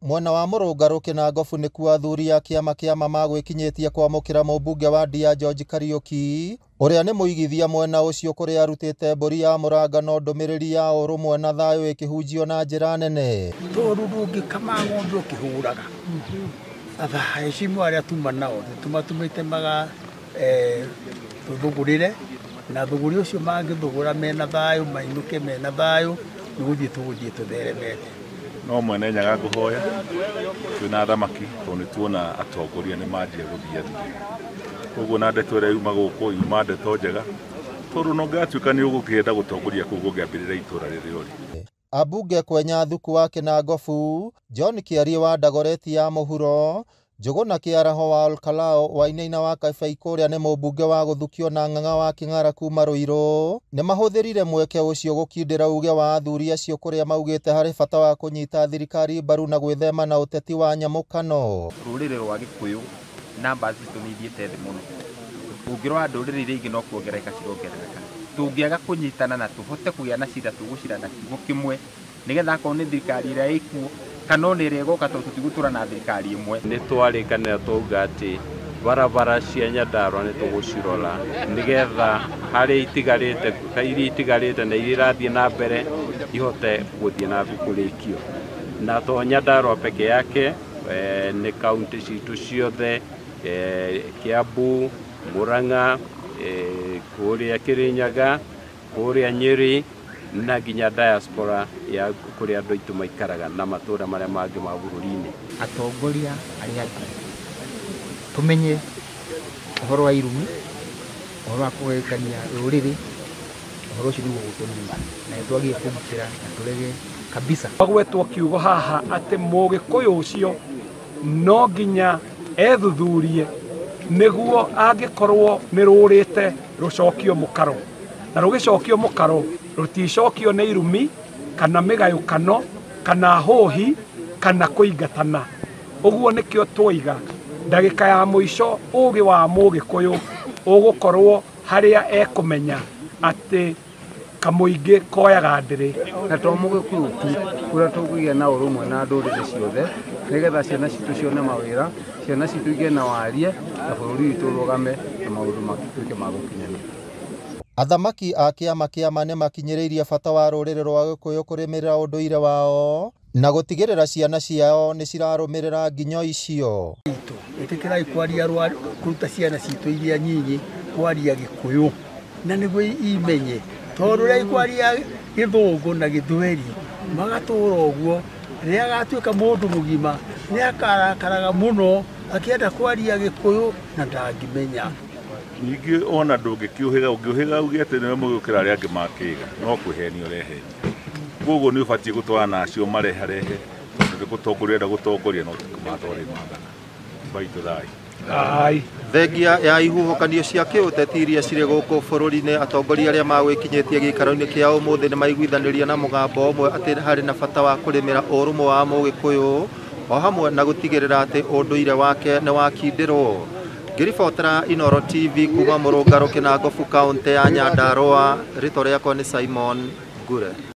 Mwena wa Mũrũngarũ Kĩnangobu nĩkuo athuri a kĩama kĩa ma gwĩkinyĩtie kwamũkĩra mũmbunge wa Ndia George Kariuki ũrĩa nĩ mũigithia mwena ũcio kũrĩa arutĩte mbũri ya mũrangano ndũmĩrĩri ya ũrũmwe na thayũ ĩkĩhunjio na njĩra nene. Tondũ ndũngĩkama ng'ombe ũkĩhũraga heshima arĩa tuma nao tumatumĩte maga thũgũrĩre na thũgũri ũcio mangĩthũgũra mena thayũ mainũke mena thayũ nĩgũthiĩ tũgũthiĩ tũtheremete. No mwene nyaga ngũhoya twĩna thamaki tondũ nĩtuona atongoria nĩmanjia gũthiĩ koguo na ndeto ĩrĩa yuma gũkũ yuma ndeto njega tondũ no ngatuĩka nĩ ũgũkĩenda gũtongoria kũu gũkĩambĩrĩra itũra rĩrĩ. Ambunge kwenya thuku wa Kĩnangobu John Kĩarie wa Dagoreti ya mũhuro Njũgũna Kĩaraho wa Olkalao Wainaina wa Kabaiko ũrĩa nĩ mũmbunge wa gũthukio na Ng'ang'a wa Kĩng'ara kuma Rũirũ nĩmahũthĩrire mweke ũcio gũkindĩra uge wa athuri acio kũrĩa maugĩte harĩ bata wa kũnyita thirikari mbaru na gwĩthema na ũteti wa nyamũkano. Rũrĩrĩ rwa Gĩkũyũ namba citũ nĩ ithiĩte thĩ mũno. Ũngĩrora ndũrĩrĩ iria ingĩ no kuongerereka cirongerereka. Tũngĩaga kũnyitana na tũhote kũgĩa na cira tũgũcira na kiugo kĩmwe nĩgetha akorwo nĩ thirikari ĩrĩa ĩkuo kana ĩrĩa ĩgoka tondũ tũtigũtũra na thirikari ĩmwe. Nĩ twarĩkanĩra twauga atĩ barabara cia Nyandarua nĩ tũgũcirora nĩgetha harĩa itigarĩte na iria irathiĩ na mbere ihote gũthiĩ na kũrĩkio. Na to Nyandarua peke yake nĩ kaunti citũ ciothe Kiambu, Murang'a, kũrĩa Kĩrĩnyaga, kũrĩa Nyeri na nginya diaspora ya kũrĩa andũ aitũ maikaraga na matũũra marĩa mangĩ ma bũrũri-inĩ. Atongoria arĩa angĩ tũmenye ũhoro wa irumi, ũhoro wa kũgayũkania rũrĩrĩ, ũhoro ũcio nĩguo gũtũnima na nĩtwagĩrĩire kũgitĩra na tũrege kabisa. Gwetwo kiugo haha atĩ Mũgĩkũyũ ũcio no nginya ethuthurie nĩguo angĩkorwo nĩ rũrĩte rũcokio mũkaro, na rũgĩcokio mũkaro rũticokio nĩ irumi kana mĩgayũkano kana hũhi kana kũingatana. Ũguo nĩkĩo twoiga ndagĩka ya mũico ũgĩ wa Mũgĩkũyũ ũgũkorwo harĩa ekũmenya atĩ kamũingĩ koyaga ndĩrĩ. Na to Mũgĩkũyũ tu kũrĩa tũkũgĩa na ũrũmwe na ndũrĩrĩ ciothe nĩgetha ciana citũ cione mawĩra, ciana citũ igĩe na warie na bũrũri witũ ũrũgame na maũndũ matuĩke ma gũkinyanĩra. Athamaki a kĩama nĩmakinyĩrĩirie bata wa rũrĩrĩ rwa Gĩkũyũ kũrĩmĩrĩra ũndũire wao na gũtigĩrĩra ciana ciao nĩ cirarũmĩrĩra nginyo icio. Ĩtĩkĩrai kwaria kũruta ciana citũ iria nyinyi kwaria Gĩkũyũ na nĩguo imenye tondũ rĩrĩa ikwaria Gĩthũngũ na Gĩthweri magatũũra ũguo rĩrĩa agatuĩka mũndũ mũgima nĩ akarakaraga mũno akĩenda kwaria Gĩkũyũ na ndangĩmenya. Ningĩ ona ũngĩũhĩga uge atĩ nĩwe mũgĩũkĩra arĩa angĩ makĩga no kwĩhenia ũrehenia. Koguo nĩ ũbatiĩ gũtwarana acio mareharehe tondũ gũtongoria enda gũtongoria no matwarĩ maathana. Baitũ thayũ. Thengia ya ihuhũkanio cia kĩũteti iria cirĩ gũkũ bũrũri-inĩ, atongoria arĩa magwĩkinyĩtie gĩikaro-inĩ kĩa ũmũthĩ nĩ maiguithanĩria na mũgambo ũmwe atĩ harĩ na bata wa kũrĩmĩra ũrũmwe wa Mũgĩkũyũ o hamwe na gũtigĩrĩra atĩ ũndũire wake nĩ wakindĩrwo. Ngĩribotera Inooro TV kuma Mũrũngarũ Kĩnangobu kaũntĩ ya Nyandarua, rĩtwa rĩakwa nĩ Simon Ngure.